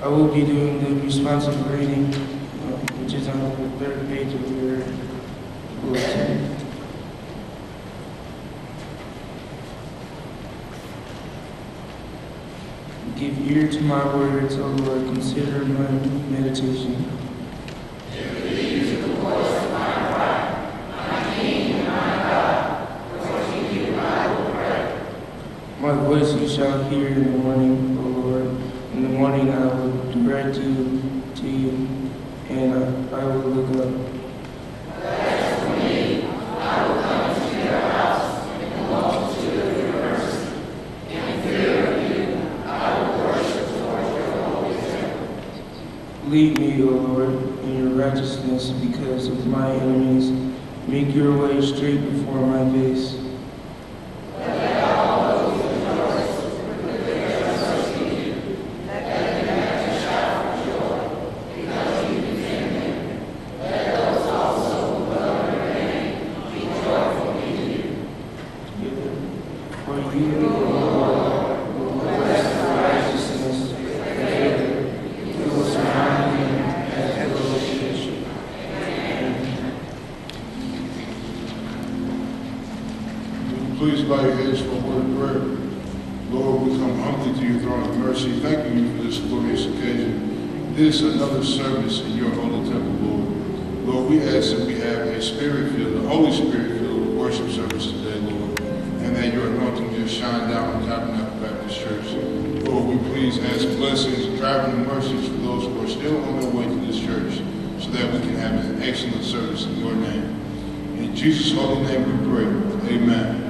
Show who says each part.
Speaker 1: I will be doing the responsive reading, which is on the third page of your bulletin. Give ear to my words, O Lord, consider my meditation.
Speaker 2: Give heed to the voice of my cry, my King and my God, for to you I will pray.
Speaker 1: My voice you shall hear in the morning, O Lord. In the morning I will direct you to you, and I will look up.
Speaker 2: As for me, I will come to your house in the multitude of your mercy. In fear of you, I will worship toward your holy temple.
Speaker 1: Lead me, O Lord, in your righteousness because of my enemies. Make your way straight before my face.
Speaker 2: Let all those rejoice with their trust in you. Let them have a shout for joy because you defend them. Let those also who love your name be joyful in you.
Speaker 1: For you, O Lord, will bless the righteousness forever. You will surround them as a protection.
Speaker 3: Please bow your heads for a word of prayer. Lord, we come humbly to your throne of mercy, thanking you for this glorious occasion. This another service in your holy temple, Lord. Lord, we ask that we have a spirit-filled, a Holy Spirit-filled worship service today, Lord, and that your anointing just shine down on Tabernacle Baptist Church. Lord, we please ask blessings, traveling mercies for those who are still on their way to this church, so that we can have an excellent service in your name. In Jesus' holy name we pray. Amen.